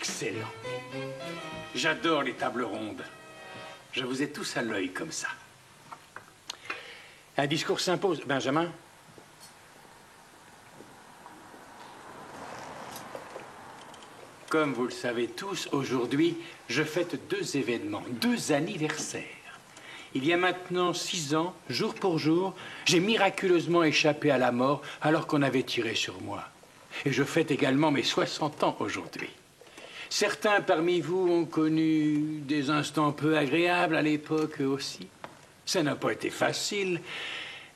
Excellent. J'adore les tables rondes. Je vous ai tous à l'œil comme ça. Un discours s'impose. Benjamin? Comme vous le savez tous, aujourd'hui, je fête 2 événements, 2 anniversaires. Il y a maintenant 6 ans, jour pour jour, j'ai miraculeusement échappé à la mort alors qu'on avait tiré sur moi. Et je fête également mes 60 ans aujourd'hui. Certains parmi vous ont connu des instants peu agréables à l'époque aussi. Ça n'a pas été facile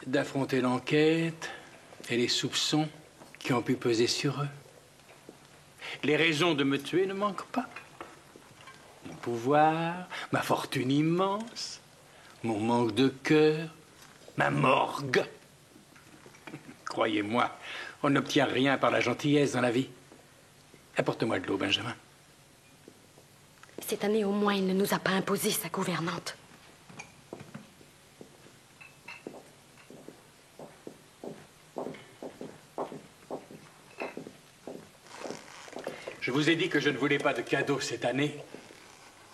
d'affronter l'enquête et les soupçons qui ont pu peser sur eux. Les raisons de me tuer ne manquent pas. Mon pouvoir, ma fortune immense, mon manque de cœur, ma morgue. Croyez-moi, on n'obtient rien par la gentillesse dans la vie. Apporte-moi de l'eau, Benjamin. Cette année, au moins, il ne nous a pas imposé sa gouvernante. Je vous ai dit que je ne voulais pas de cadeaux cette année.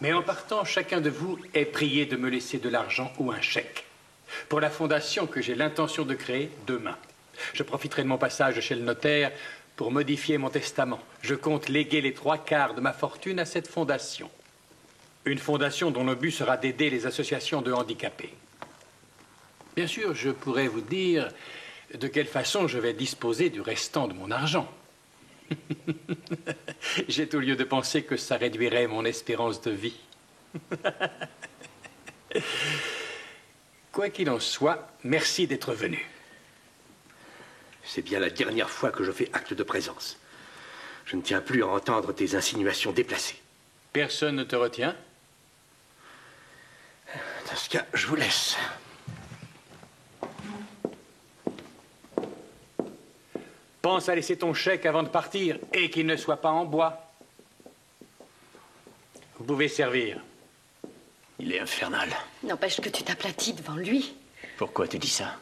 Mais en partant, chacun de vous est prié de me laisser de l'argent ou un chèque pour la fondation que j'ai l'intention de créer demain. Je profiterai de mon passage chez le notaire pour modifier mon testament. Je compte léguer les 3/4 de ma fortune à cette fondation. Une fondation dont le but sera d'aider les associations de handicapés. Bien sûr, je pourrais vous dire de quelle façon je vais disposer du restant de mon argent. J'ai tout lieu de penser que ça réduirait mon espérance de vie. Quoi qu'il en soit, merci d'être venu. C'est bien la dernière fois que je fais acte de présence. Je ne tiens plus à entendre tes insinuations déplacées. Personne ne te retient? Dans ce cas, je vous laisse. Pense à laisser ton chèque avant de partir et qu'il ne soit pas en bois. Vous pouvez servir. Il est infernal. N'empêche que tu t'aplatis devant lui. Pourquoi tu dis ça?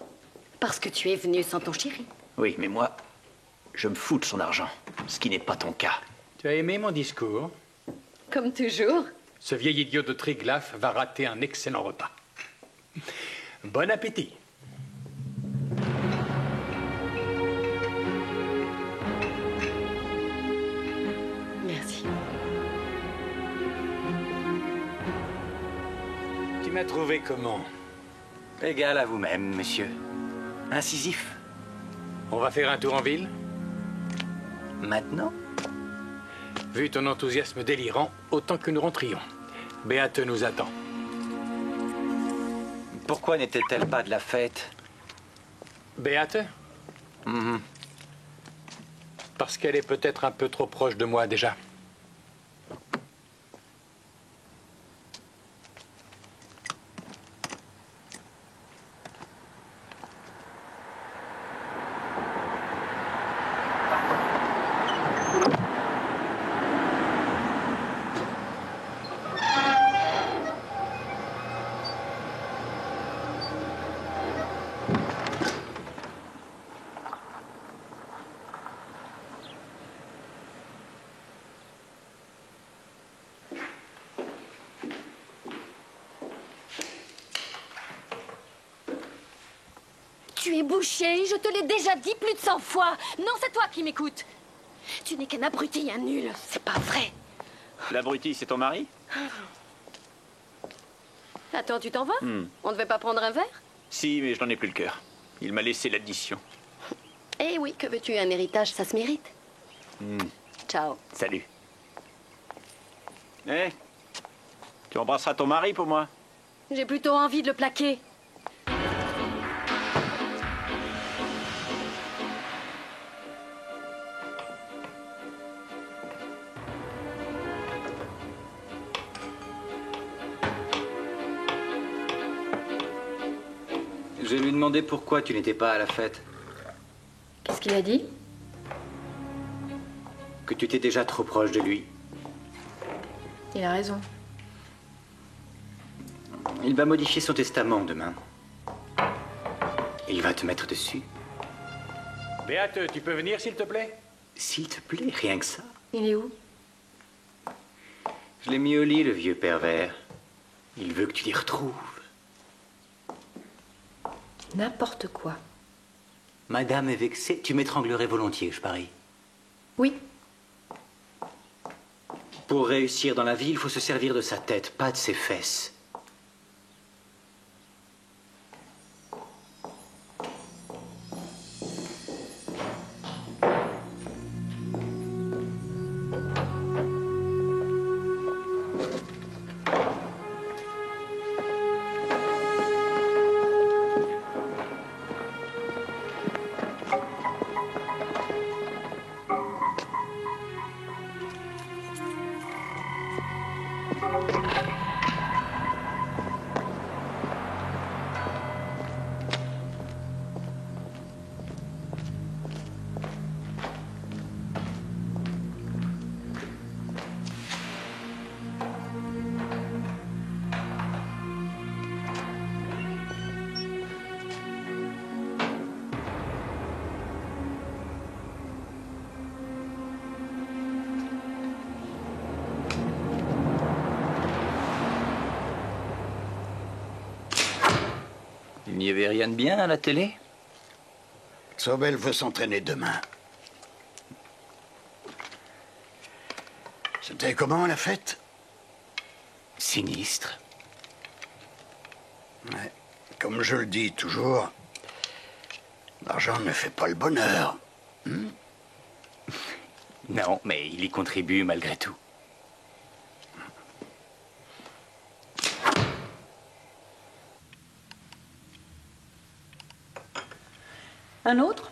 Parce que tu es venu sans ton chéri. Oui, mais moi, je me fous de son argent, ce qui n'est pas ton cas. Tu as aimé mon discours? Comme toujours. Ce vieil idiot de Triglav va rater un excellent repas. Bon appétit. Merci. Tu m'as trouvé comment? Égal à vous-même, monsieur. Incisif. On va faire un tour en ville? Maintenant? Vu ton enthousiasme délirant, autant que nous rentrions. Béate nous attend. Pourquoi n'était-elle pas de la fête? Béate? Parce qu'elle est peut-être un peu trop proche de moi déjà. Tu es bouché, je te l'ai déjà dit plus de 100 fois. Non, c'est toi qui m'écoutes. Tu n'es qu'un abruti, un nul. C'est pas vrai. L'abruti, c'est ton mari? Attends, tu t'en vas? On ne devait pas prendre un verre? Si, mais je n'en ai plus le cœur. Il m'a laissé l'addition. Eh oui, que veux-tu, un héritage, ça se mérite. Ciao. Salut. Eh, tu embrasseras ton mari pour moi? J'ai plutôt envie de le plaquer. Je lui ai demandé pourquoi tu n'étais pas à la fête. Qu'est-ce qu'il a dit? Que tu étais déjà trop proche de lui. Il a raison. Il va modifier son testament demain. Il va te mettre dessus. Béate, tu peux venir, s'il te plaît? S'il te plaît, rien que ça. Il est où? Je l'ai mis au lit, le vieux pervers. Il veut que tu l'y retrouves. N'importe quoi. Madame est vexée. Tu m'étranglerais volontiers, je parie. Oui. Pour réussir dans la vie, il faut se servir de sa tête, pas de ses fesses. Il n'y avait rien de bien à la télé? Sobel veut s'entraîner demain. C'était comment la fête? Sinistre. Ouais. Comme je le dis toujours, l'argent ne fait pas le bonheur. Non, mais il y contribue malgré tout. Un autre?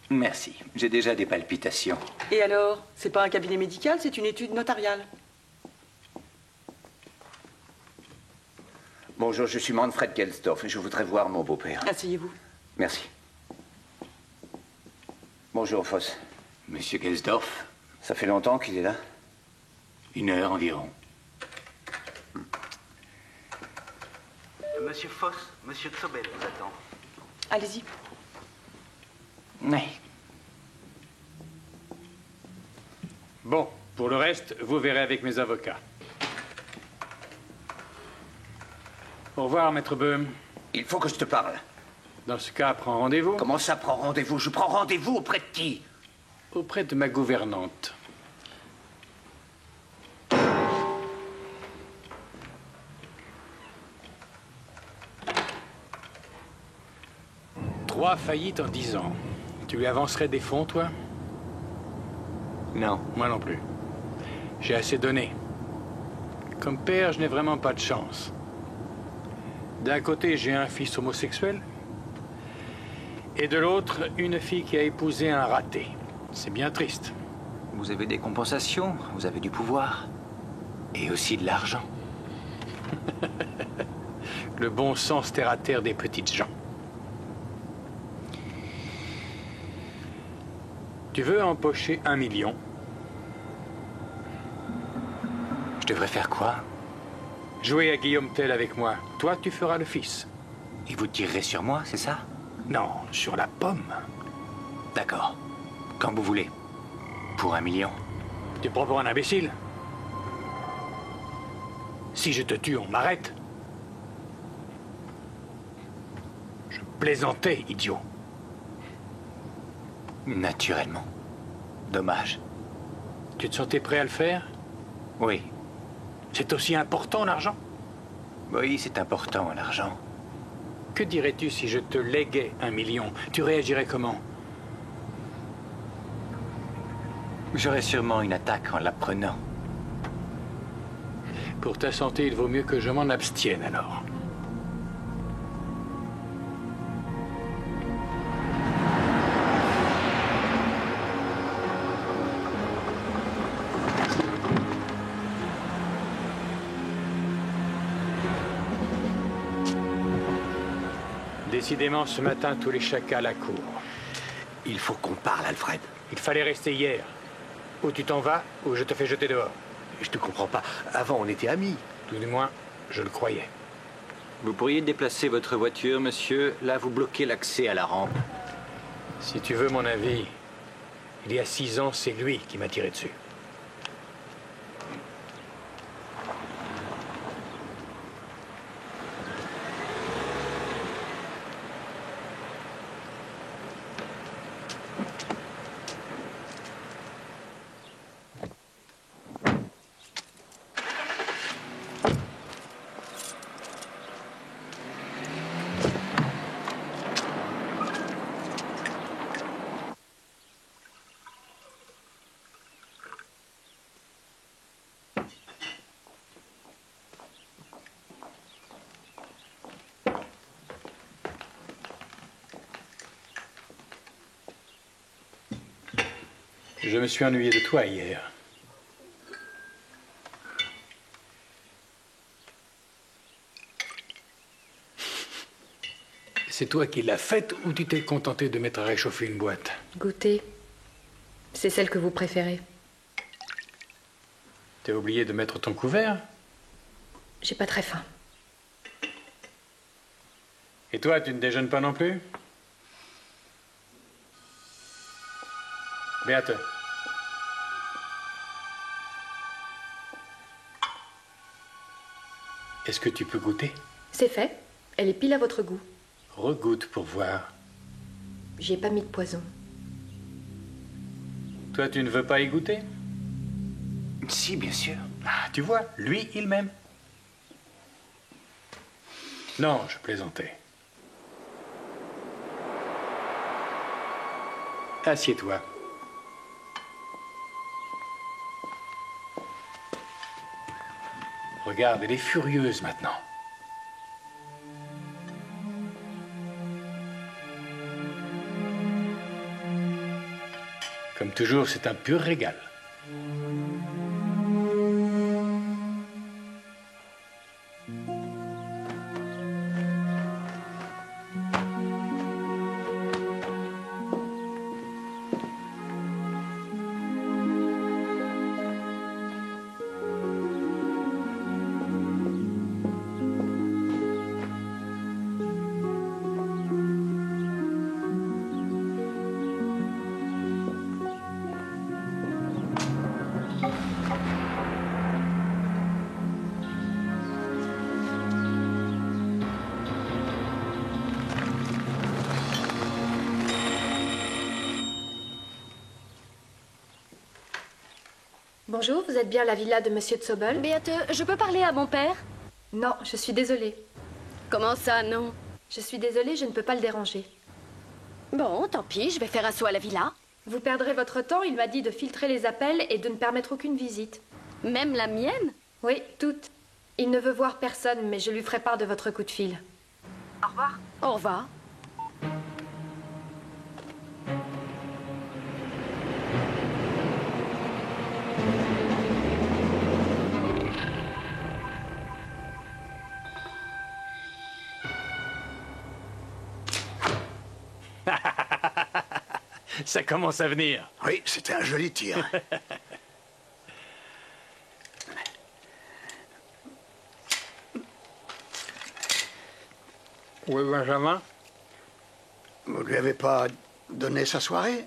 Merci. J'ai déjà des palpitations. Et alors? C'est pas un cabinet médical, c'est une étude notariale. Bonjour, je suis Manfred Gelsdorf et je voudrais voir mon beau-père. Asseyez-vous. Merci. Bonjour, Foss. Monsieur Gelsdorf, Ça fait longtemps qu'il est là? 1 heure environ. Monsieur Foss, Monsieur Sobel vous attend. Allez-y. Oui. Bon, pour le reste, vous verrez avec mes avocats. Au revoir, maître Böhm. Il faut que je te parle. Dans ce cas, prends rendez-vous. Comment ça prend rendez-vous? Je prends rendez-vous auprès de qui? Auprès de ma gouvernante. Trois faillites en 10 ans. Tu lui avancerais des fonds, toi? Non. Moi non plus. J'ai assez donné. Comme père, je n'ai vraiment pas de chance. D'un côté, j'ai un fils homosexuel. Et de l'autre, une fille qui a épousé un raté. C'est bien triste. Vous avez des compensations, vous avez du pouvoir. Et aussi de l'argent. Le bon sens terre-à-terre des petites gens. Tu veux empocher 1 million? Je devrais faire quoi? Jouer à Guillaume Tell avec moi. Toi, tu feras le fils. Et vous tirerez sur moi, c'est ça? Non, sur la pomme. D'accord. Quand vous voulez. Pour 1 million. Tu te prends pour un imbécile? Si je te tue, on m'arrête. Je plaisantais, idiot. Naturellement. Dommage. Tu te sentais prêt à le faire? Oui. C'est aussi important, l'argent? Oui, c'est important, l'argent. Que dirais-tu si je te léguais 1 million? Tu réagirais comment? J'aurais sûrement une attaque en l'apprenant. Pour ta santé, il vaut mieux que je m'en abstienne, alors. Décidément, ce matin, tous les chacals accourent. Il faut qu'on parle, Alfred. Il fallait rester hier. Ou tu t'en vas, ou je te fais jeter dehors. Je te comprends pas. Avant, on était amis. Tout du moins, je le croyais. Vous pourriez déplacer votre voiture, monsieur. Là, vous bloquez l'accès à la rampe. Si tu veux mon avis, il y a 6 ans, c'est lui qui m'a tiré dessus. Je me suis ennuyé de toi hier. C'est toi qui l'as faite ou tu t'es contenté de mettre à réchauffer une boîte? Goûtez. C'est celle que vous préférez. T'as oublié de mettre ton couvert? J'ai pas très faim. Et toi, tu ne déjeunes pas non plus? Béate. Est-ce que tu peux goûter? C'est fait. Elle est pile à votre goût. Regoute pour voir. J'y ai pas mis de poison. Toi, tu ne veux pas y goûter? Si, bien sûr. Ah, tu vois, lui, il m'aime. Non, je plaisantais. Assieds-toi. Regarde, elle est furieuse maintenant. Comme toujours, c'est un pur régal. Bonjour, vous êtes bien à la villa de Monsieur Zobel? Béate, je peux parler à mon père? Non, je suis désolée. Comment ça, non? Je suis désolée, je ne peux pas le déranger. Bon, tant pis, je vais faire un saut à la villa. Vous perdrez votre temps, il m'a dit de filtrer les appels et de ne permettre aucune visite. Même la mienne? Oui, toutes. Il ne veut voir personne, mais je lui ferai part de votre coup de fil. Au revoir. Au revoir. Ça commence à venir. Oui, c'était un joli tir. Où est Benjamin? Vous lui avez pas donné sa soirée?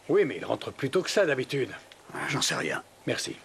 Oui, mais il rentre plus tôt que ça d'habitude. J'en sais rien. Merci.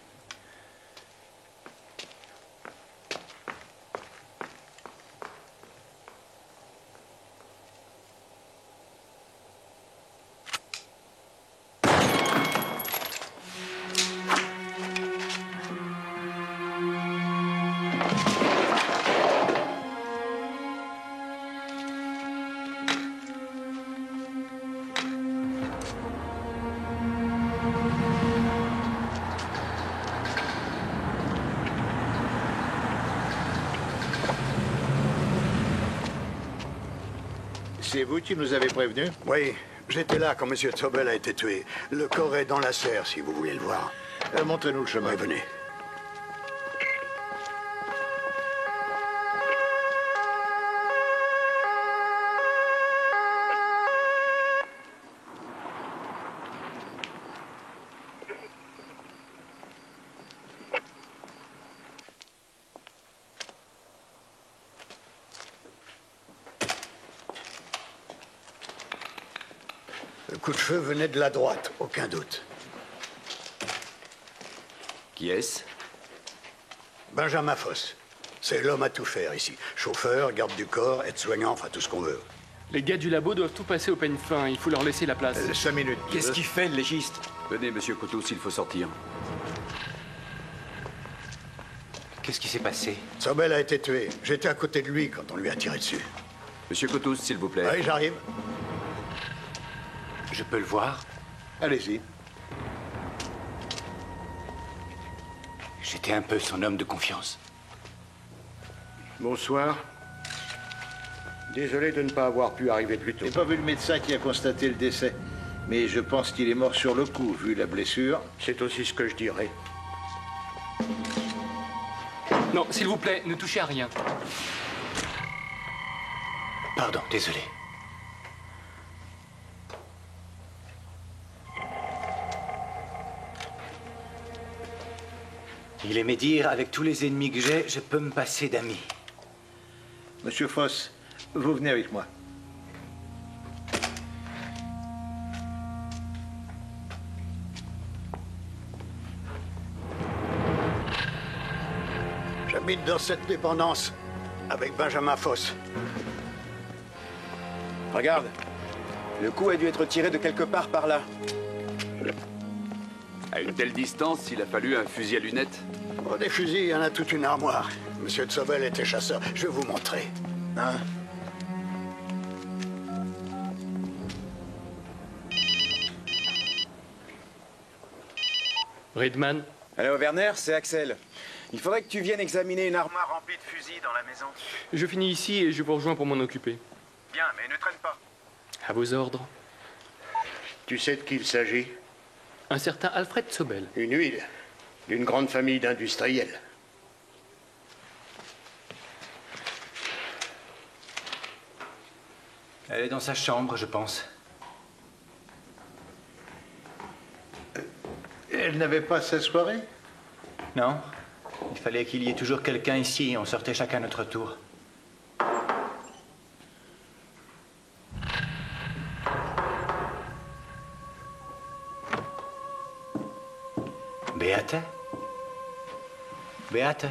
C'est vous qui nous avez prévenus? Oui, j'étais là quand M. Zobel a été tué. Le corps est dans la serre, si vous voulez le voir. Montrez-nous le chemin. Oui, venez. Le coup de feu venait de la droite, aucun doute. Qui est-ce? Benjamin Foss. C'est l'homme à tout faire ici. Chauffeur, garde du corps, aide-soignant, enfin tout ce qu'on veut. Les gars du labo doivent tout passer au peigne fin. Il faut leur laisser la place. 5 minutes. Qu'est-ce qu'il fait, le légiste? Venez, monsieur Coteau, s'il faut sortir. Qu'est-ce qui s'est passé? Zobel a été tué. J'étais à côté de lui quand on lui a tiré dessus. Monsieur Coteau, s'il vous plaît. Oui, j'arrive. Je peux le voir? Allez-y. J'étais un peu son homme de confiance. Bonsoir. Désolé de ne pas avoir pu arriver plus tôt. Je n'ai pas vu le médecin qui a constaté le décès. Mais je pense qu'il est mort sur le coup, vu la blessure. C'est aussi ce que je dirais. Non, s'il vous plaît, ne touchez à rien. Pardon, désolé. Il aimait dire, avec tous les ennemis que j'ai, je peux me passer d'amis. Monsieur Foss, vous venez avec moi. J'habite dans cette dépendance avec Benjamin Foss. Regarde, le coup a dû être tiré de quelque part par là. À une telle distance, il a fallu un fusil à lunettes. Oh, des fusils, il y en a toute une armoire. Monsieur Zobel était chasseur. Je vais vous montrer. Hein? Redman. Allô, Werner, c'est Axel. Il faudrait que tu viennes examiner une armoire remplie de fusils dans la maison. Je finis ici et je vous rejoins pour m'en occuper. Bien, mais ne traîne pas. À vos ordres. Tu sais de qui il s'agit? Un certain Alfred Zobel. Une huile. D'une grande famille d'industriels. Elle est dans sa chambre, je pense. Elle n'avait pas sa soirée? Non. Il fallait qu'il y ait toujours quelqu'un ici. On sortait chacun notre tour. Beate? Beate?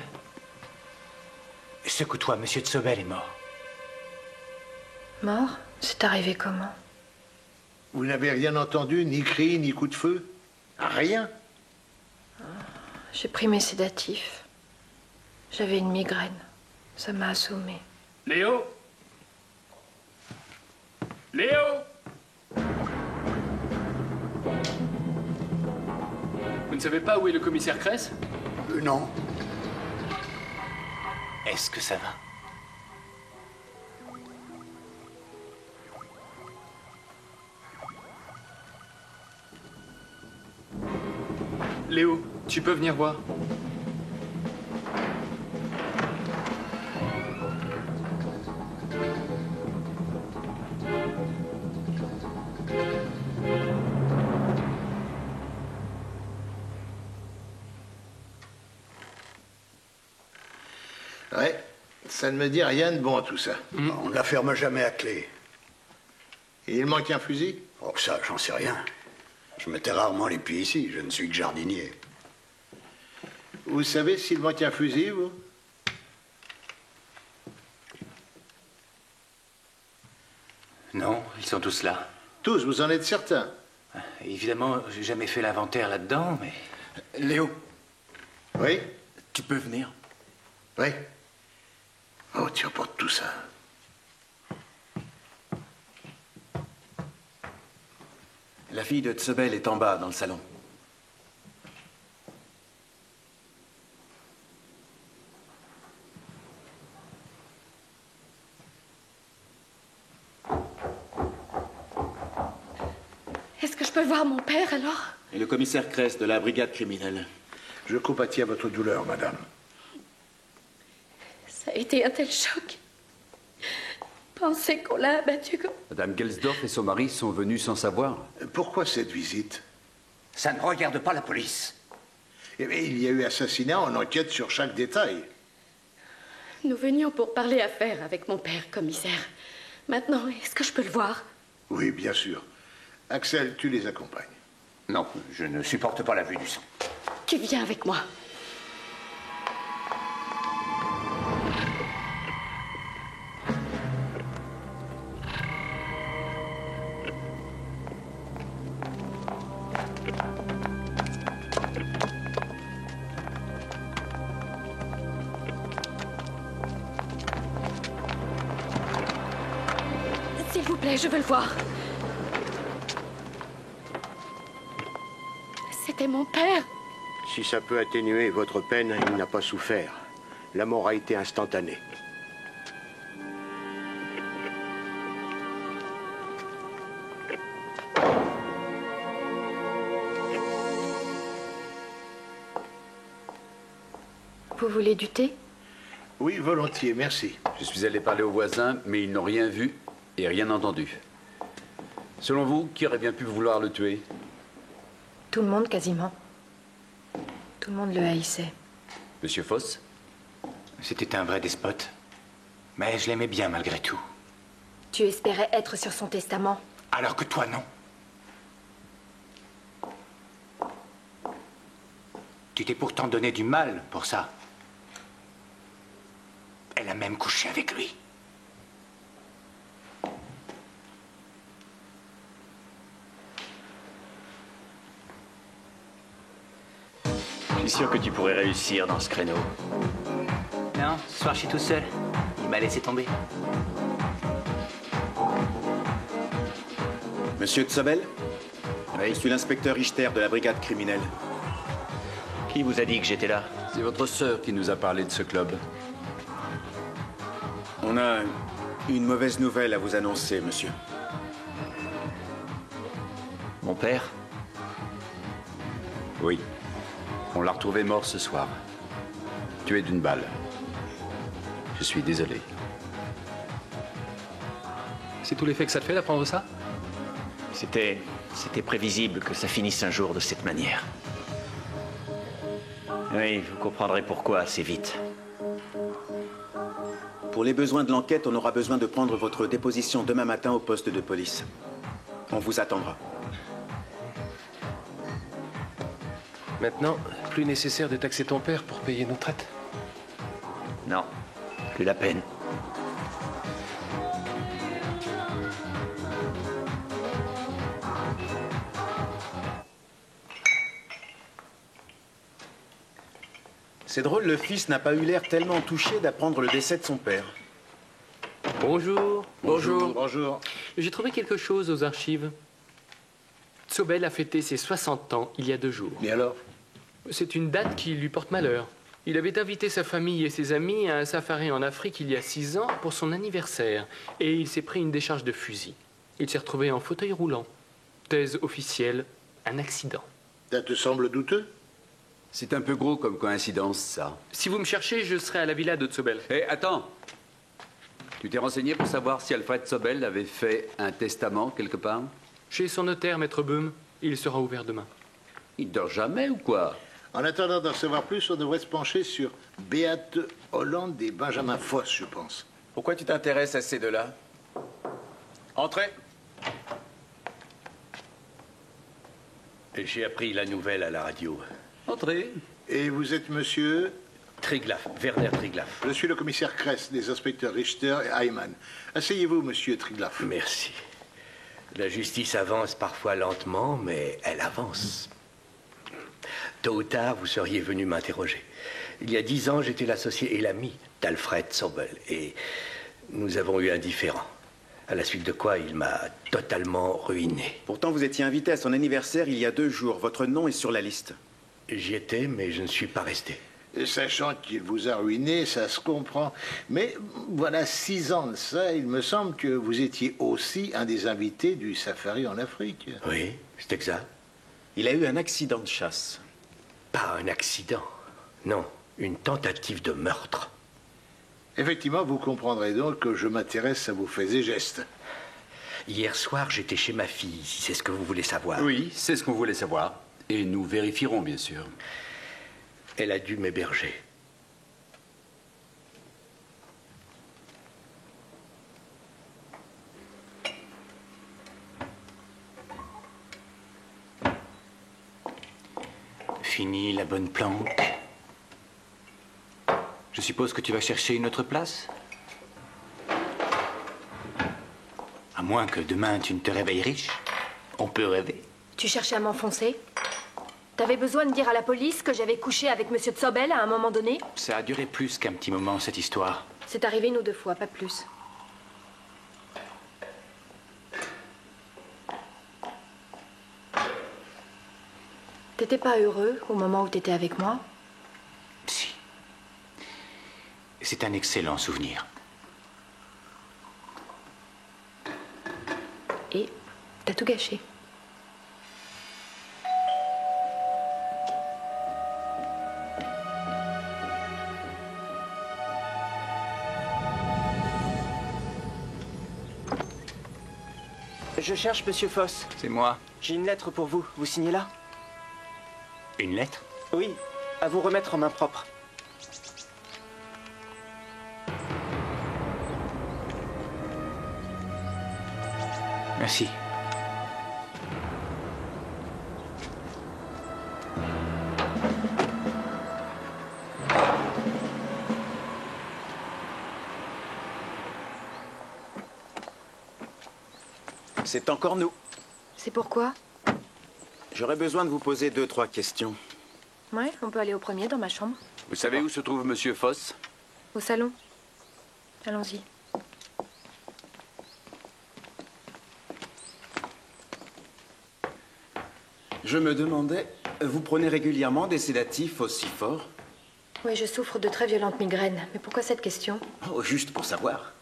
Secoue-toi, Monsieur Zobel est mort. Mort? C'est arrivé comment? Vous n'avez rien entendu, ni cri, ni coup de feu? Rien? J'ai pris mes sédatifs. J'avais une migraine. Ça m'a assommé. Léo? Léo? Vous ne savez pas où est le commissaire Kress? Non. Est-ce que ça va? Léo, tu peux venir voir. Ouais, ça ne me dit rien de bon tout ça. On ne la ferme jamais à clé. Et il manque un fusil? Oh, ça, j'en sais rien. Je mettais rarement les pieds ici, je ne suis que jardinier. Vous savez s'il manque un fusil, vous? Non, ils sont tous là. Tous, vous en êtes certain? Évidemment, j'ai jamais fait l'inventaire là-dedans, mais... Léo. Oui? Tu peux venir? Oui. Oh, tu apportes tout ça. La fille de Zobel est en bas, dans le salon. Est-ce que je peux voir mon père, alors? Et le commissaire Kress de la brigade criminelle. Je compatis à votre douleur, madame. Ça a été un tel choc. Pensez qu'on l'a abattu comme... Madame Gelsdorf et son mari sont venus sans savoir. Pourquoi cette visite? Ça ne regarde pas la police. Eh bien, il y a eu assassinat, on enquête sur chaque détail. Nous venions pour parler affaires avec mon père, commissaire. Maintenant, est-ce que je peux le voir? Oui, bien sûr. Axel, tu les accompagnes. Non, je ne supporte pas la vue du sang. Tu viens avec moi. S'il vous plaît, je veux le voir. C'était mon père. Si ça peut atténuer votre peine, il n'a pas souffert. La mort a été instantanée. Vous voulez du thé? Oui, volontiers, merci. Je suis allé parler aux voisins, mais ils n'ont rien vu et rien entendu. Selon vous, qui aurait bien pu vouloir le tuer? Tout le monde, quasiment. Tout le monde le haïssait. Monsieur Foss? C'était un vrai despote. Mais je l'aimais bien malgré tout. Tu espérais être sur son testament. Alors que toi, non. Tu t'es pourtant donné du mal pour ça. Elle a même couché avec lui. Je suis sûr que tu pourrais réussir dans ce créneau. Non, ce soir je suis tout seul. Il m'a laissé tomber. Monsieur Tsobel? Oui. Je suis l'inspecteur Richter de la brigade criminelle. Qui vous a dit que j'étais là? C'est votre sœur qui nous a parlé de ce club. On a une mauvaise nouvelle à vous annoncer, monsieur. Mon père? Oui. On l'a retrouvé mort ce soir. Tué d'une balle. Je suis désolé. C'est tout l'effet que ça te fait d'apprendre ça? C'était prévisible que ça finisse un jour de cette manière. Oui, vous comprendrez pourquoi assez vite. Pour les besoins de l'enquête, on aura besoin de prendre votre déposition demain matin au poste de police. On vous attendra. Maintenant, plus nécessaire de taxer ton père pour payer nos traites. Non, plus la peine. C'est drôle, le fils n'a pas eu l'air tellement touché d'apprendre le décès de son père. Bonjour. Bonjour. Bonjour. J'ai trouvé quelque chose aux archives. Tsobel a fêté ses 60 ans il y a 2 jours. Et alors? C'est une date qui lui porte malheur. Il avait invité sa famille et ses amis à un safari en Afrique il y a 6 ans pour son anniversaire. Et il s'est pris une décharge de fusil. Il s'est retrouvé en fauteuil roulant. Thèse officielle, un accident. Ça te semble douteux? C'est un peu gros comme coïncidence, ça. Si vous me cherchez, je serai à la villa de Tsobel. Hé, attends! Tu t'es renseigné pour savoir si Alfred Tsobel avait fait un testament quelque part? Chez son notaire, maître Böhm. Il sera ouvert demain. Il dort jamais ou quoi? En attendant d'en savoir plus, on devrait se pencher sur Beate Hollande et Benjamin Foss, je pense. Pourquoi tu t'intéresses à ces deux-là? Entrez. J'ai appris la nouvelle à la radio. Entrez. Et vous êtes monsieur? Triglaff, Werner Triglaff. Je suis le commissaire Kress, des inspecteurs Richter et Heimann. Asseyez-vous, monsieur Triglaff. Merci. La justice avance parfois lentement, mais elle avance. Tôt ou tard, vous seriez venu m'interroger. Il y a 10 ans, j'étais l'associé et l'ami d'Alfred Tsobel. Et nous avons eu un différend. À la suite de quoi, il m'a totalement ruiné. Pourtant, vous étiez invité à son anniversaire il y a 2 jours. Votre nom est sur la liste. J'y étais, mais je ne suis pas resté. Et sachant qu'il vous a ruiné, ça se comprend. Mais voilà 6 ans de ça, il me semble que vous étiez aussi un des invités du safari en Afrique. Oui, c'est exact. Il a eu un accident de chasse. Pas un accident. Non, une tentative de meurtre. Effectivement, vous comprendrez donc que je m'intéresse à vos faits et gestes. Hier soir, j'étais chez ma fille, si c'est ce que vous voulez savoir. Oui, c'est ce qu'on voulait savoir. Et nous vérifierons, bien sûr. Elle a dû m'héberger. Fini la bonne planque. Je suppose que tu vas chercher une autre place? À moins que demain tu ne te réveilles riche. On peut rêver. Tu cherchais à m'enfoncer? T'avais besoin de dire à la police que j'avais couché avec monsieur Tsobel à un moment donné? Ça a duré plus qu'un petit moment, cette histoire. C'est arrivé 1 ou 2 fois, pas plus. T'étais pas heureux au moment où t'étais avec moi? Si. C'est un excellent souvenir. Et t'as tout gâché. Je cherche Monsieur Foss. C'est moi. J'ai une lettre pour vous. Vous signez là? Une lettre? Oui, à vous remettre en main propre. Merci. C'est encore nous. C'est pourquoi? J'aurais besoin de vous poser 2-3 questions. Ouais, on peut aller au premier dans ma chambre. Vous savez où se trouve Monsieur Foss? Au salon. Allons-y. Je me demandais, vous prenez régulièrement des sédatifs aussi forts? Oui, je souffre de très violentes migraines. Mais pourquoi cette question? Oh, juste pour savoir.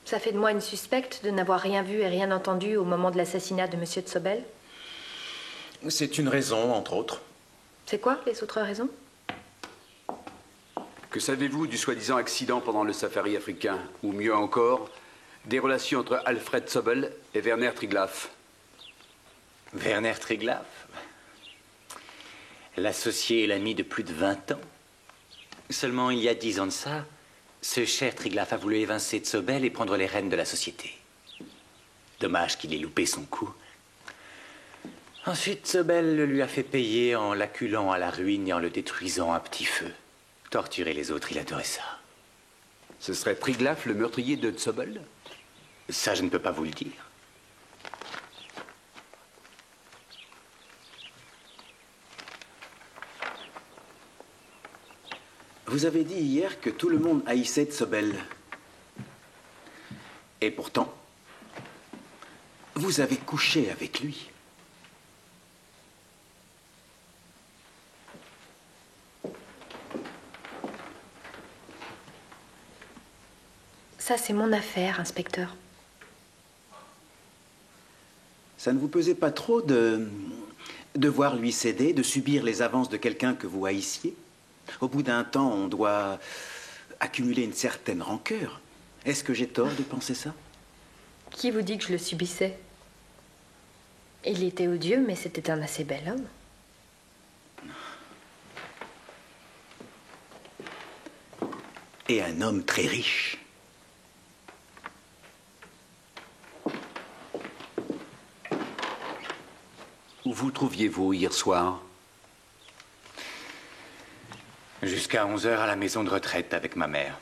Ça fait de moi une suspecte de n'avoir rien vu et rien entendu au moment de l'assassinat de Monsieur Zobel. C'est une raison, entre autres. C'est quoi, les autres raisons? Que savez-vous du soi-disant accident pendant le safari africain? Ou mieux encore, des relations entre Alfred Zobel et Werner Triglaff? Werner Triglaff? L'associé et l'ami de plus de 20 ans. Seulement il y a 10 ans de ça, ce cher Triglaff a voulu évincer Zobel et prendre les rênes de la société. Dommage qu'il ait loupé son coup. Ensuite, Zobel le lui a fait payer en l'acculant à la ruine et en le détruisant à petit feu. Torturer les autres, il adorait ça. Ce serait Triglaff le meurtrier de Zobel? Ça, je ne peux pas vous le dire. Vous avez dit hier que tout le monde haïssait Zobel. Et pourtant, vous avez couché avec lui. Ça, c'est mon affaire, inspecteur. Ça ne vous pesait pas trop de voir lui céder, de subir les avances de quelqu'un que vous haïssiez? Au bout d'un temps, on doit accumuler une certaine rancœur. Est-ce que j'ai tort de penser ça? Qui vous dit que je le subissais? Il était odieux, mais c'était un assez bel homme. Et un homme très riche. Où vous trouviez-vous hier soir? Jusqu'à 11 heures à la maison de retraite avec ma mère.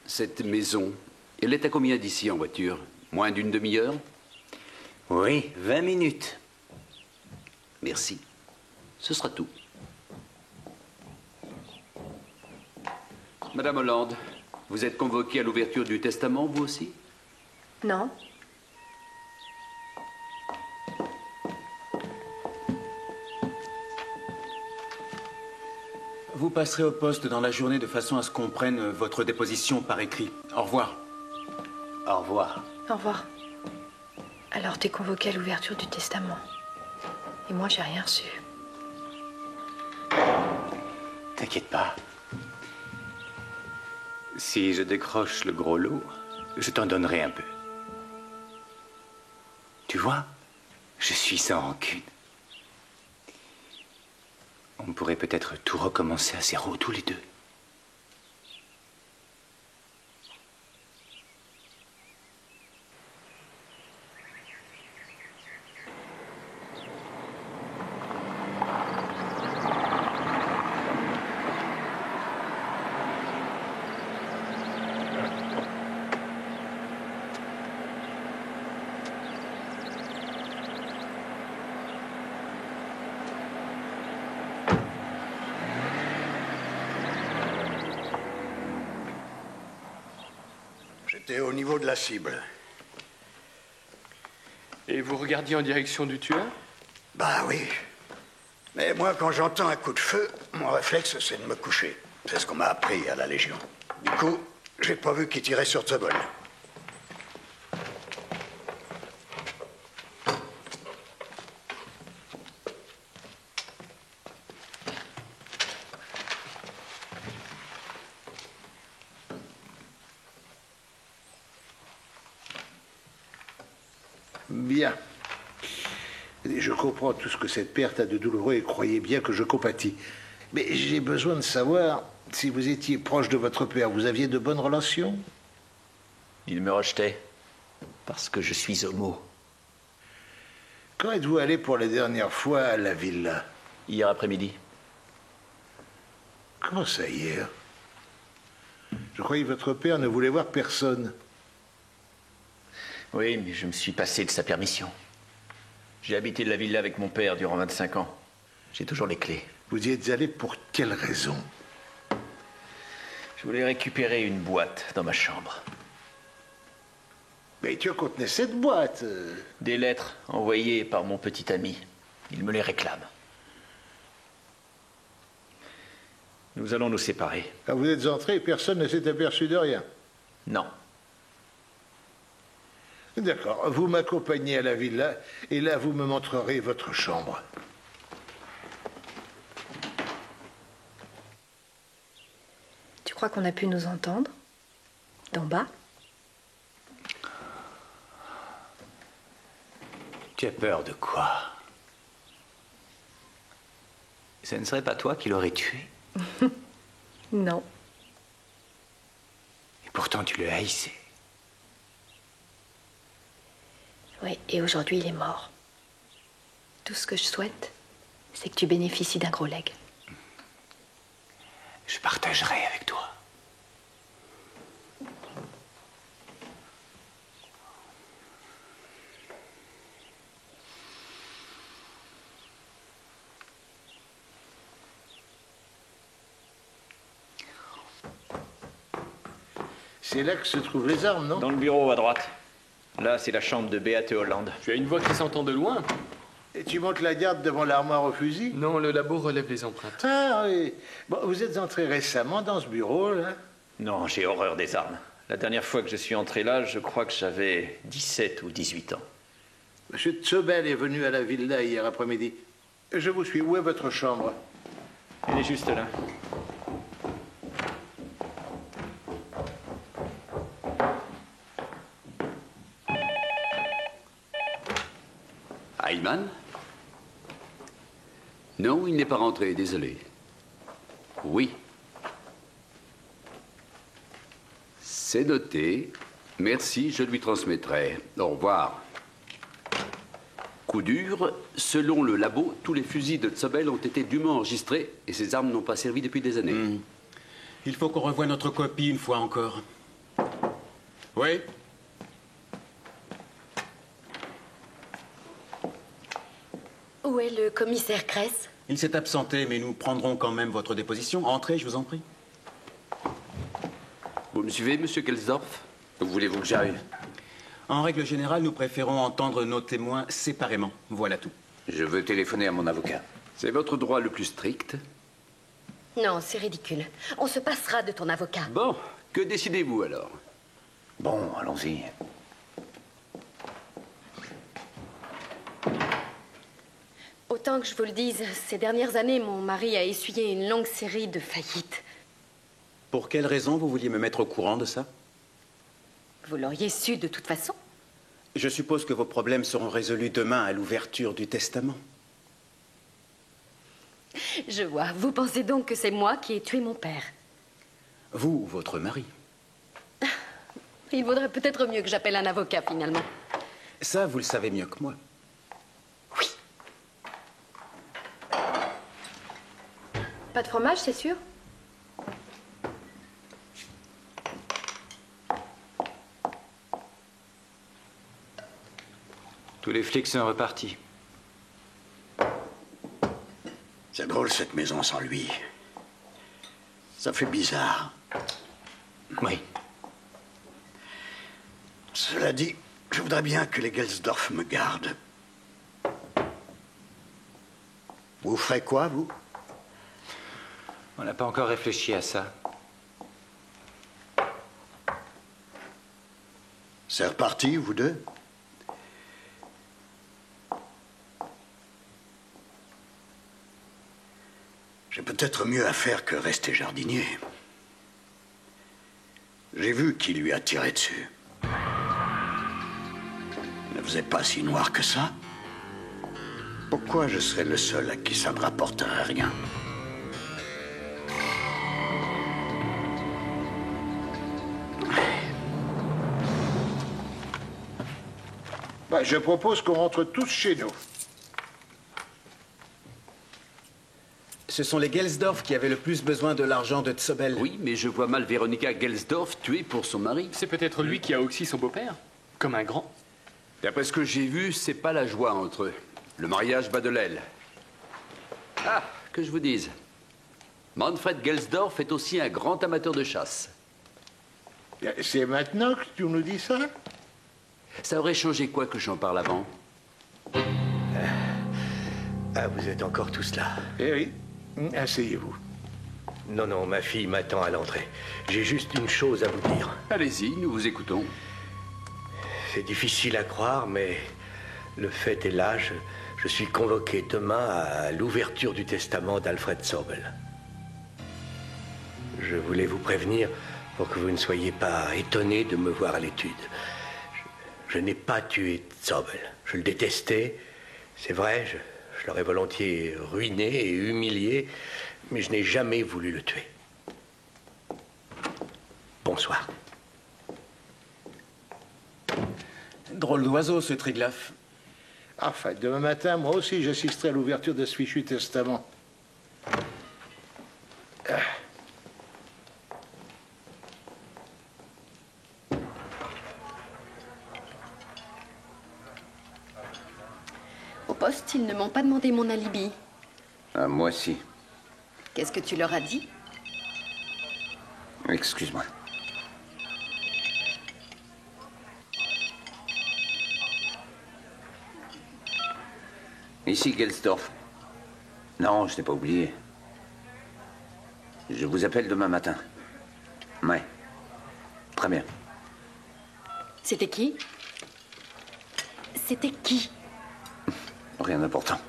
Cette maison, elle est à combien d'ici en voiture? Moins d'une demi-heure? Oui, 20 minutes. Merci. Ce sera tout. Madame Hollande, vous êtes convoquée à l'ouverture du testament, vous aussi? Non. Vous passerez au poste dans la journée de façon à ce qu'on prenne votre déposition par écrit. Au revoir. Au revoir. Au revoir. Alors, t'es convoqué à l'ouverture du testament. Et moi, j'ai rien reçu. T'inquiète pas. Si je décroche le gros lot, je t'en donnerai un peu. Tu vois, je suis sans rancune. On pourrait peut-être tout recommencer à zéro, tous les deux. J'étais au niveau de la cible. Et vous regardiez en direction du tueur? Bah oui. Mais moi, quand j'entends un coup de feu, mon réflexe, c'est de me coucher. C'est ce qu'on m'a appris à la Légion. Du coup, j'ai pas vu qu'il tirait sur Zobel. Bien. Je comprends tout ce que cette perte a de douloureux et croyez bien que je compatis. Mais j'ai besoin de savoir si vous étiez proche de votre père. Vous aviez de bonnes relations? Il me rejetait parce que je suis homo. Quand êtes-vous allé pour la dernière fois à la villa? Hier après-midi. Comment ça, hier? Je croyais que votre père ne voulait voir personne. Oui, mais je me suis passé de sa permission. J'ai habité la villa avec mon père durant 25 ans. J'ai toujours les clés. Vous y êtes allé pour quelle raison? Je voulais récupérer une boîte dans ma chambre. Mais que contenait cette boîte? Des lettres envoyées par mon petit ami. Il me les réclame. Nous allons nous séparer. Quand vous êtes entré, personne ne s'est aperçu de rien? Non. D'accord. Vous m'accompagnez à la villa et là, vous me montrerez votre chambre. Tu crois qu'on a pu nous entendre? D'en bas? Tu as peur de quoi? Ce ne serait pas toi qui l'aurais tué? Non. Et pourtant tu le haïssais. Oui, et aujourd'hui il est mort. Tout ce que je souhaite, c'est que tu bénéficies d'un gros leg. Je partagerai avec toi. C'est là que se trouvent les armes, non? Dans le bureau à droite. Là, c'est la chambre de Beate Hollande. Tu as une voix qui s'entend de loin. Et tu montes la garde devant l'armoire au fusil? Non, le labo relève les empreintes. Ah oui. Bon, vous êtes entré récemment dans ce bureau, là? Non, j'ai horreur des armes. La dernière fois que je suis entré là, je crois que j'avais 17 ou 18 ans. Monsieur Tsobel est venu à la villa hier après-midi. Je vous suis. Où est votre chambre? Elle est juste là. Ayman? Non, il n'est pas rentré, désolé. Oui. C'est noté. Merci, je lui transmettrai. Au revoir. Coup dur, selon le labo, tous les fusils de Tsobel ont été dûment enregistrés et ces armes n'ont pas servi depuis des années. Il faut qu'on revoie notre copie une fois encore. Oui? Où est le commissaire Kress? Il s'est absenté, mais nous prendrons quand même votre déposition. Entrez, je vous en prie. Vous me suivez, monsieur Gelsdorf? Où voulez-vous que j'arrive? En règle générale, nous préférons entendre nos témoins séparément. Voilà tout. Je veux téléphoner à mon avocat. C'est votre droit le plus strict. Non, c'est ridicule. On se passera de ton avocat. Bon, que décidez-vous alors? Bon, allons-y. Autant que je vous le dise, ces dernières années, mon mari a essuyé une longue série de faillites. Pour quelle raison vous vouliez me mettre au courant de ça? Vous l'auriez su de toute façon. Je suppose que vos problèmes seront résolus demain à l'ouverture du testament. Je vois. Vous pensez donc que c'est moi qui ai tué mon père? Vous ou votre mari? Il vaudrait peut-être mieux que j'appelle un avocat, finalement. Ça, vous le savez mieux que moi. Pas de fromage, c'est sûr? Tous les flics sont repartis. C'est drôle, cette maison sans lui. Ça fait bizarre. Oui. Cela dit, je voudrais bien que les Gelsdorf me gardent. Vous ferez quoi, vous? On n'a pas encore réfléchi à ça. C'est reparti, vous deux? J'ai peut-être mieux à faire que rester jardinier. J'ai vu qui lui a tiré dessus. Ne faisait pas si noir que ça. Pourquoi je serais le seul à qui ça ne rapporterait rien? Bah, je propose qu'on rentre tous chez nous. Ce sont les Gelsdorf qui avaient le plus besoin de l'argent de Zobel. Oui, mais je vois mal Véronica Gelsdorf tuée pour son mari. C'est peut-être lui qui a oxy son beau-père, comme un grand. D'après ce que j'ai vu, c'est pas la joie entre eux. Le mariage bat de l'aile. Ah, que je vous dise. Manfred Gelsdorf est aussi un grand amateur de chasse. C'est maintenant que tu nous dis ça? Ça aurait changé quoi que j'en parle avant? Ah, vous êtes encore tous là? Eh oui. Asseyez-vous. Non, non, ma fille m'attend à l'entrée. J'ai juste une chose à vous dire. Allez-y, nous vous écoutons. C'est difficile à croire, mais le fait est là. Je suis convoqué demain à l'ouverture du testament d'Alfred Zobel. Je voulais vous prévenir pour que vous ne soyez pas étonnés de me voir à l'étude. Je n'ai pas tué Zobel. Je le détestais. C'est vrai, je l'aurais volontiers ruiné et humilié, mais je n'ai jamais voulu le tuer. Bonsoir. Drôle d'oiseau, ce Triglav. Enfin, demain matin, moi aussi, j'assisterai à l'ouverture de ce fichu testament. Au poste, ils ne m'ont pas demandé mon alibi. Ah, moi si. Qu'est-ce que tu leur as dit? Excuse-moi. Ici Gelsdorf. Non, je n'ai pas oublié. Je vous appelle demain matin. Ouais. Très bien. C'était qui? C'était qui? Rien d'important.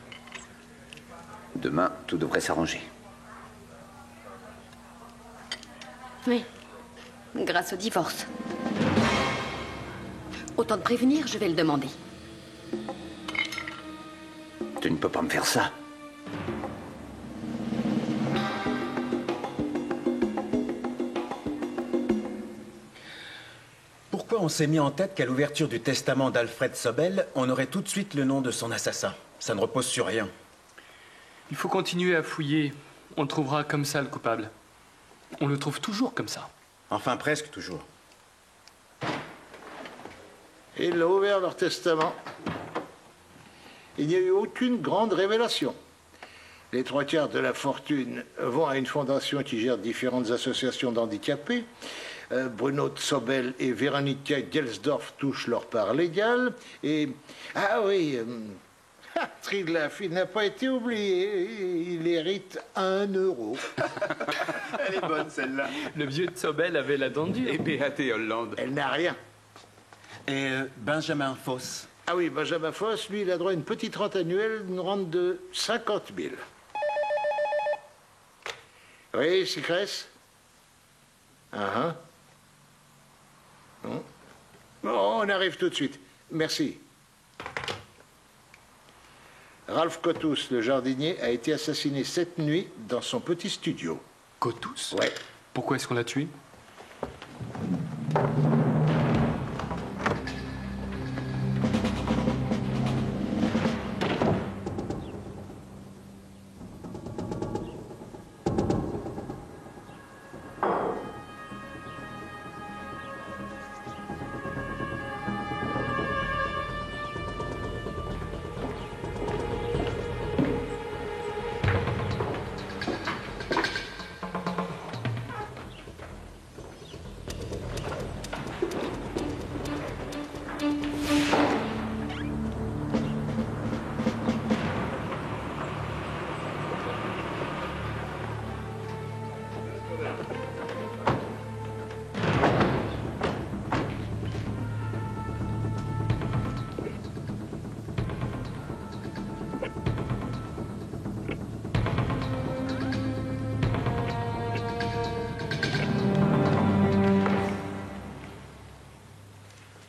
Demain, tout devrait s'arranger. Oui. Grâce au divorce. Autant te prévenir, je vais le demander. Tu ne peux pas me faire ça. Pourquoi on s'est mis en tête qu'à l'ouverture du testament d'Alfred Zobel, on aurait tout de suite le nom de son assassin? Ça ne repose sur rien. Il faut continuer à fouiller. On le trouvera comme ça, le coupable. On le trouve toujours comme ça. Enfin, presque toujours. Ils ont ouvert leur testament. Il n'y a eu aucune grande révélation. Les 3/4 de la fortune vont à une fondation qui gère différentes associations d'handicapés. Bruno Zobel et Véronica Gelsdorf touchent leur part légale. Et... Ah oui, Triglav, il n'a pas été oublié. Il hérite 1 euro. Elle est bonne, celle-là. Le vieux Zobel avait la dent dure. Et Beate Hollande. Elle n'a rien. Et Benjamin Foss. Ah oui, Benjamin Foss, lui, il a droit à une petite rente annuelle, une rente de 50 000. Oui, Sicresse? Bon, on arrive tout de suite. Merci. Ralph Kottus, le jardinier, a été assassiné cette nuit dans son petit studio. Kottus? Ouais. Pourquoi est-ce qu'on l'a tué?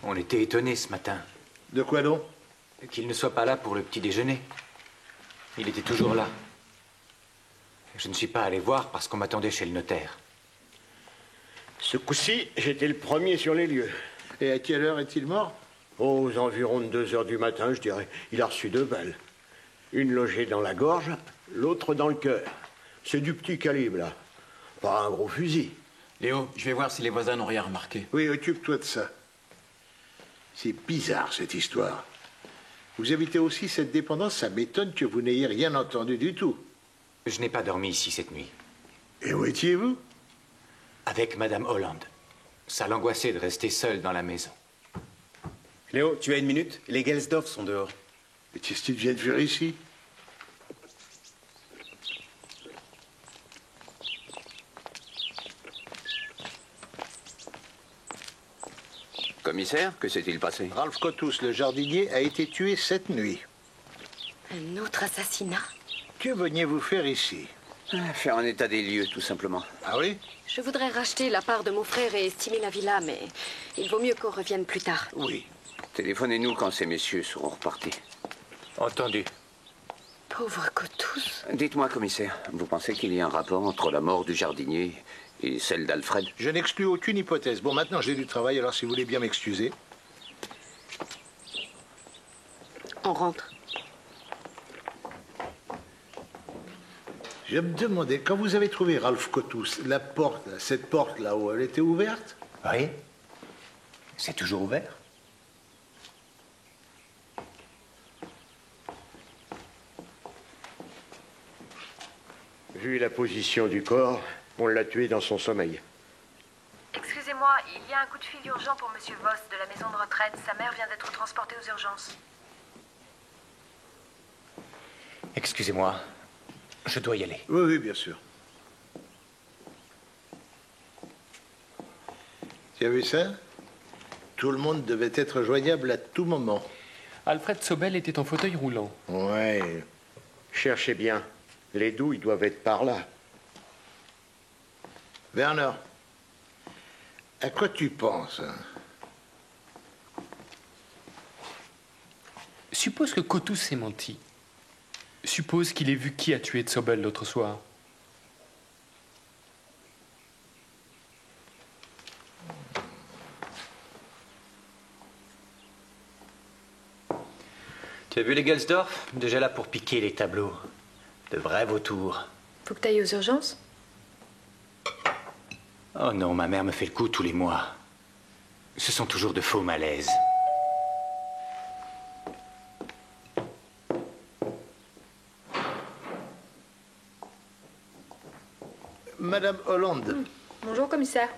On était étonnés ce matin. De quoi donc? Qu'il ne soit pas là pour le petit déjeuner. Il était toujours là. Je ne suis pas allé voir parce qu'on m'attendait chez le notaire. Ce coup-ci, j'étais le premier sur les lieux. Et à quelle heure est-il mort? Aux environs de 2 heures du matin, je dirais. Il a reçu 2 balles. Une logée dans la gorge, l'autre dans le cœur. C'est du petit calibre, là. Pas un gros fusil. Léo, je vais voir si les voisins n'ont rien remarqué. Oui, occupe-toi de ça. C'est bizarre, cette histoire. Vous habitez aussi cette dépendance, ça m'étonne que vous n'ayez rien entendu du tout. Je n'ai pas dormi ici cette nuit. Et où étiez-vous? Avec Madame Holland. Ça l'angoissait de rester seule dans la maison. Léo, tu as une minute? Les Gelsdorf sont dehors. Mais qu'est-ce que tu viens de faire ici? Commissaire, que s'est-il passé? Ralph Kottus, le jardinier, a été tué cette nuit. Un autre assassinat? Que veniez-vous faire ici? Faire un état des lieux, tout simplement. Ah oui? Je voudrais racheter la part de mon frère et estimer la villa, mais il vaut mieux qu'on revienne plus tard. Oui. Téléphonez-nous quand ces messieurs seront repartis. Entendu. Pauvre Kottus. Dites-moi, commissaire, vous pensez qu'il y a un rapport entre la mort du jardinier et celle d'Alfred? Je n'exclus aucune hypothèse. Bon, maintenant j'ai du travail, alors si vous voulez bien m'excuser. On rentre. Je me demandais, quand vous avez trouvé Ralph Kottus, la porte, cette porte là-haut, elle était ouverte? Oui. C'est toujours ouvert. Vu la position du corps, on l'a tué dans son sommeil. Excusez-moi, il y a un coup de fil urgent pour Monsieur Voss de la maison de retraite. Sa mère vient d'être transportée aux urgences. Excusez-moi. Je dois y aller. Oui, oui, bien sûr. Tu as vu ça? Tout le monde devait être joignable à tout moment. Alfred Sobel était en fauteuil roulant. Ouais. Cherchez bien. Les douilles doivent être par là. Werner, à quoi tu penses? Suppose que Kottus s'est menti. Suppose qu'il ait vu qui a tué Sobel l'autre soir. Tu as vu les Gelsdorf? Déjà là pour piquer les tableaux. De vrais vautours. Faut que t'ailles aux urgences? Oh non, ma mère me fait le coup tous les mois. Ce sont toujours de faux malaises. Madame Holland. Bonjour, commissaire.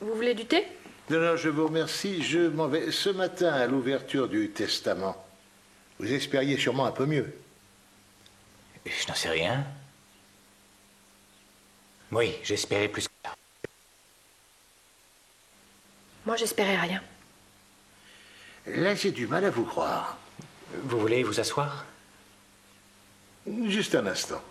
Vous voulez du thé? Non, non, je vous remercie. Je m'en vais ce matin à l'ouverture du testament. Vous espériez sûrement un peu mieux. Je n'en sais rien. Oui, j'espérais plus que ça. Moi, j'espérais rien. Là, j'ai du mal à vous croire. Vous voulez vous asseoir? Juste un instant.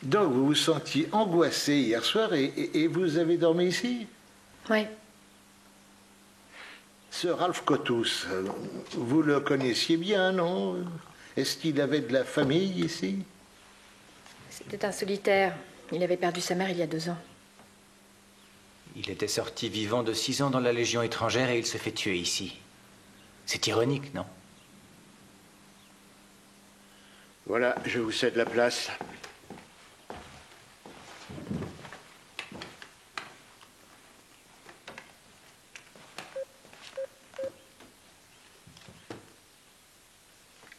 Donc, vous vous sentiez angoissé hier soir et vous avez dormi ici? Oui. Ce Ralph Kottus, vous le connaissiez bien, non? Est-ce qu'il avait de la famille ici? C'était un solitaire. Il avait perdu sa mère il y a 2 ans. Il était sorti vivant de 6 ans dans la Légion étrangère et il se fait tuer ici. C'est ironique, non? Voilà, je vous cède la place.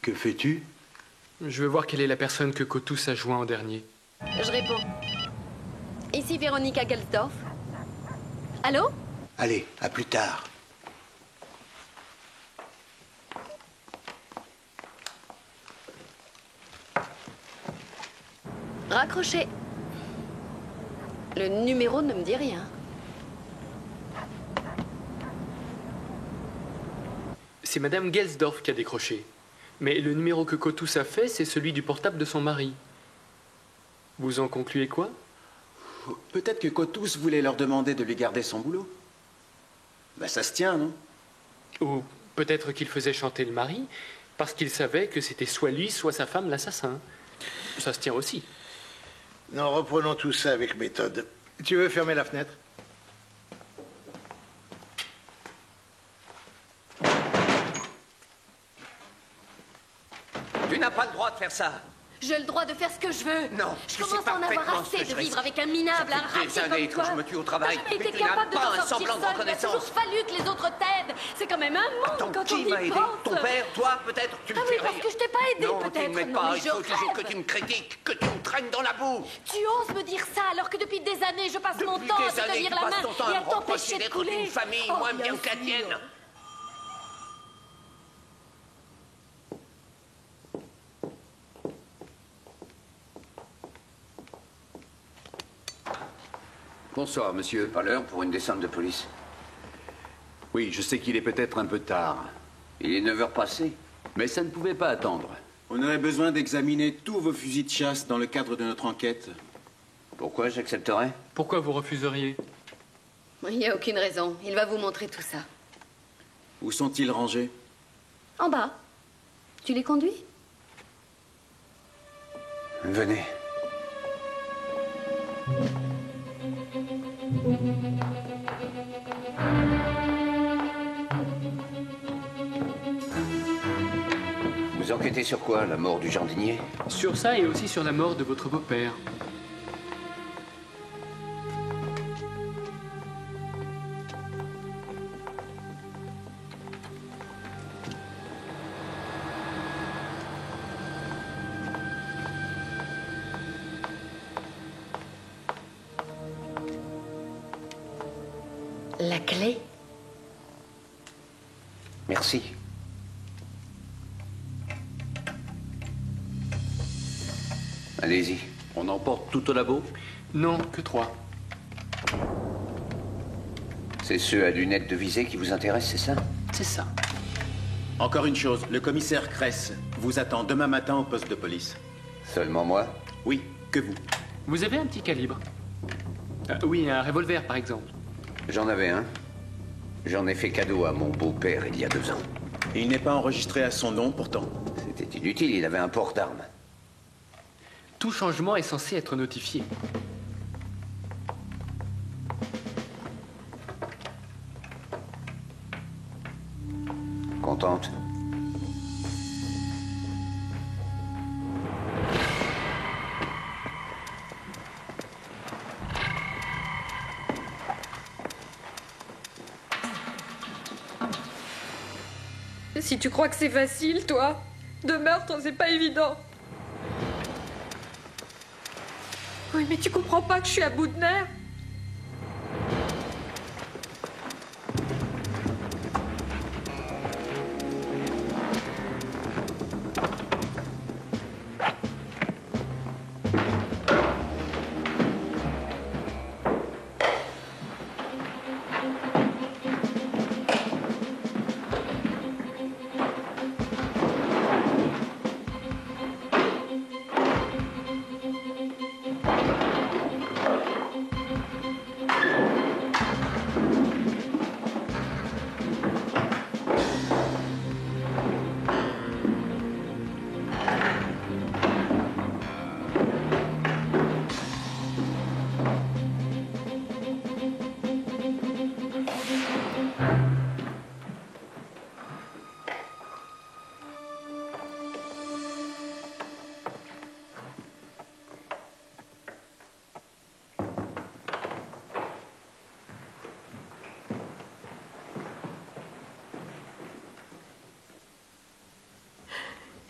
Que fais-tu? Je veux voir quelle est la personne que Kottus a joint en dernier. Je réponds. Ici Véronica Gelsdorf. Allô? Allez, à plus tard. Raccrochez. Le numéro ne me dit rien. C'est Madame Gelsdorf qui a décroché. Mais le numéro que Kottus a fait, c'est celui du portable de son mari. Vous en concluez quoi? Peut-être que Cotous voulait leur demander de lui garder son boulot. Ben, ça se tient, non? Ou peut-être qu'il faisait chanter le mari, parce qu'il savait que c'était soit lui, soit sa femme l'assassin. Ça se tient aussi. Non, reprenons tout ça avec méthode. Tu veux fermer la fenêtre? Tu n'as pas le droit de faire ça. J'ai le droit de faire ce que je veux. Non, je commence à en avoir assez de vivre avec un minable, un raté comme toi. Que je me tue au travail. J'ai jamais été capable de t'en sortir seule. Il a toujours fallu que les autres t'aident. C'est quand même un monde quand on y pense. Qui m'a aidé? Ton père? Toi, peut-être? Tu me fais rire. Parce que je t'ai pas aidé, peut-être. Non, tu ne m'aides pas. Il faut toujours que tu me critiques, que tu me traînes dans la boue. Tu oses me dire ça alors que depuis des années, je passe mon temps à te tenir la main et à t'empêcher de couler. Une famille moins bien que la tienne. Bonsoir, monsieur. Pas l'heure pour une descente de police. Oui, je sais qu'il est peut-être un peu tard. Il est 9 heures passées. Mais ça ne pouvait pas attendre. On aurait besoin d'examiner tous vos fusils de chasse dans le cadre de notre enquête. Pourquoi j'accepterais? Pourquoi vous refuseriez? Il n'y a aucune raison. Il va vous montrer tout ça. Où sont-ils rangés? En bas. Tu les conduis? Venez. Vous enquêtez sur quoi? La mort du jardinier? Sur ça et aussi sur la mort de votre beau-père. La clé? Merci. Allez-y. On emporte tout au labo? Non, que 3. C'est ceux à lunettes de visée qui vous intéressent, c'est ça? C'est ça. Encore une chose, le commissaire Kress vous attend demain matin au poste de police. Seulement moi? Oui, que vous. Vous avez un petit calibre? Oui, un revolver, par exemple. J'en avais un. J'en ai fait cadeau à mon beau-père il y a 2 ans. Il n'est pas enregistré à son nom, pourtant. C'était inutile, il avait un port d'armes. Tout changement est censé être notifié. Contente? Si tu crois que c'est facile, toi, de meurtre, c'est pas évident. Oui, mais tu comprends pas que je suis à bout de nerfs.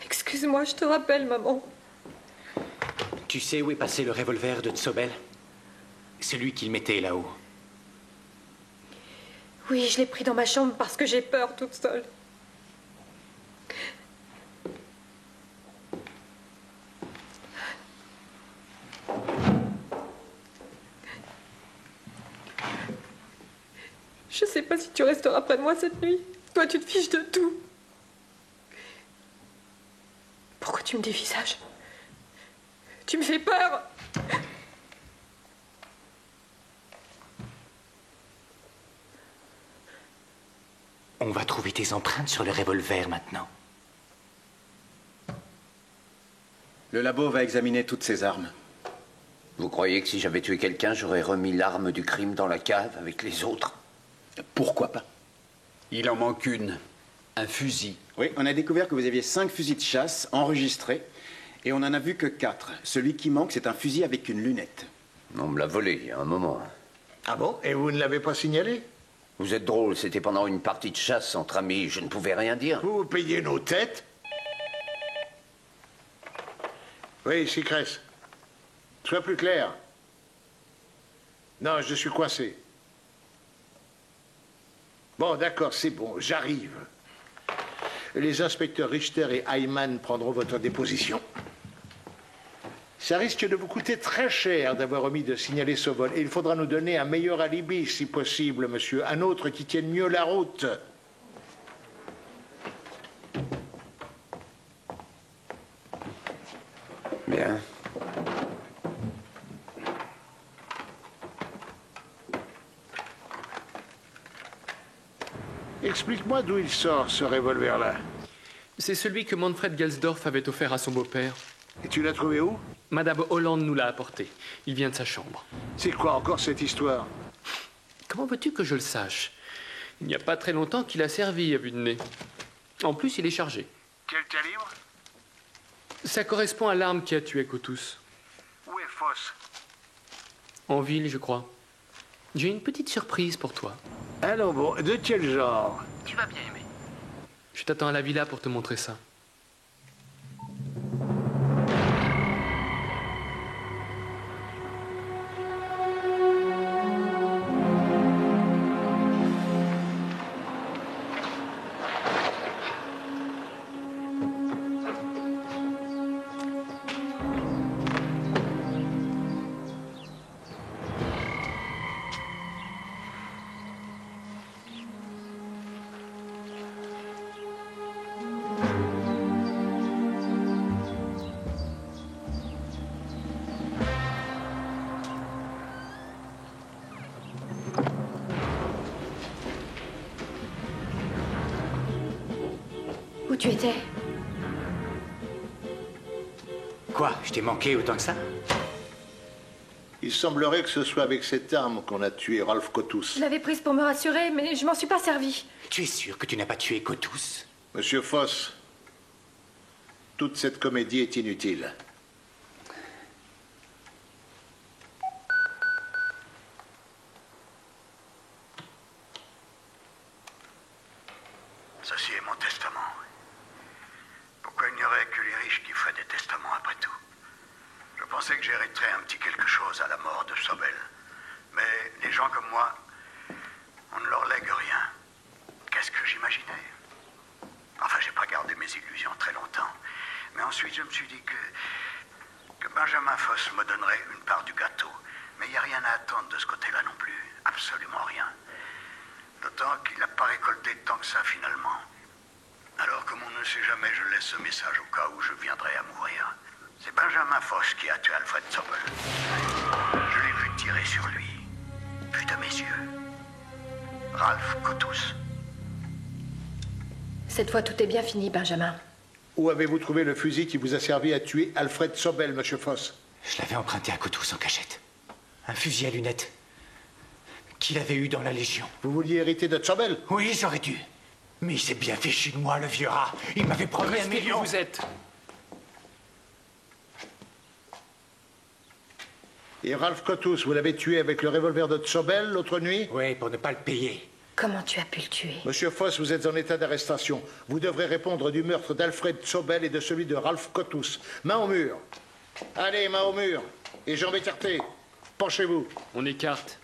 Excuse-moi, je te rappelle, maman. Tu sais où est passé le revolver de Tsobel? Celui qu'il mettait là-haut. Oui, je l'ai pris dans ma chambre parce que j'ai peur toute seule. Je sais pas si tu resteras près de moi cette nuit. Toi, tu te fiches de tout. Pourquoi tu me dévisages? Tu me fais peur. On va trouver tes empreintes sur le revolver maintenant. Le labo va examiner toutes ces armes. Vous croyez que si j'avais tué quelqu'un, j'aurais remis l'arme du crime dans la cave avec les autres? Pourquoi pas? Il en manque une. Un fusil. Oui, on a découvert que vous aviez 5 fusils de chasse enregistrés et on n'en a vu que 4. Celui qui manque, c'est un fusil avec une lunette. On me l'a volé il y a un moment. Ah bon? Et vous ne l'avez pas signalé? Vous êtes drôle, c'était pendant une partie de chasse entre amis, je ne pouvais rien dire. Vous payez nos têtes? Oui, Sicresse. Sois plus clair. Non, je suis coincé. Bon, d'accord, c'est bon, j'arrive. Les inspecteurs Richter et Hyman prendront votre déposition. Ça risque de vous coûter très cher d'avoir omis de signaler ce vol. Et il faudra nous donner un meilleur alibi, si possible, monsieur. Un autre qui tienne mieux la route. Bien. Explique-moi d'où il sort, ce revolver-là. C'est celui que Manfred Gelsdorf avait offert à son beau-père. Et tu l'as trouvé où? Madame Holland nous l'a apporté. Il vient de sa chambre. C'est quoi encore cette histoire? Comment veux-tu que je le sache? Il n'y a pas très longtemps qu'il a servi à vue de nez. En plus, il est chargé. Quel calibre? Ça correspond à l'arme qui a tué Cotus. Où est Foss? En ville, je crois. J'ai une petite surprise pour toi. Alors bon, de quel genre? Tu vas bien aimer. Je t'attends à la villa pour te montrer ça. Où tu étais? Quoi? Je t'ai manqué autant que ça? Il semblerait que ce soit avec cette arme qu'on a tué Ralph Cotus. Je l'avais prise pour me rassurer, mais je m'en suis pas servi. Tu es sûr que tu n'as pas tué Cotus? Monsieur Foss, toute cette comédie est inutile. Ceci est mon testament. Pourquoi il n'y aurait que les riches qui feraient des testaments après tout? Je pensais que j'hériterais un petit quelque chose à la mort de Sobel. Mais les gens comme moi, on ne leur lègue rien. Qu'est-ce que j'imaginais? Enfin, j'ai pas gardé mes illusions très longtemps. Mais ensuite, je me suis dit que Benjamin Foss me donnerait une part du gâteau. Mais il n'y a rien à attendre de ce côté-là non plus. Absolument rien. D'autant qu'il n'a pas récolté tant que ça, finalement. Alors, comme on ne sait jamais, je laisse ce message au cas où je viendrai à mourir. C'est Benjamin Foss qui a tué Alfred Sobel. Je l'ai vu tirer sur lui, vu de mes yeux. Ralph Cotus. Cette fois, tout est bien fini, Benjamin. Où avez-vous trouvé le fusil qui vous a servi à tuer Alfred Sobel, monsieur Foss? Je l'avais emprunté à Cotus en cachette. Un fusil à lunettes qu'il avait eu dans la Légion. Vous vouliez hériter de Sobel? Oui, j'aurais dû. Mais il s'est bien fichu de moi, le vieux rat. Il m'avait promis 1 million. Où vous êtes? Et Ralph Cotus, vous l'avez tué avec le revolver de Sobel l'autre nuit? Oui, pour ne pas le payer. Comment tu as pu le tuer? Monsieur Foss, vous êtes en état d'arrestation. Vous devrez répondre du meurtre d'Alfred Sobel et de celui de Ralph Cotus. Main au mur. Allez, main au mur. Et jambes écartées. Penchez-vous. On écarte.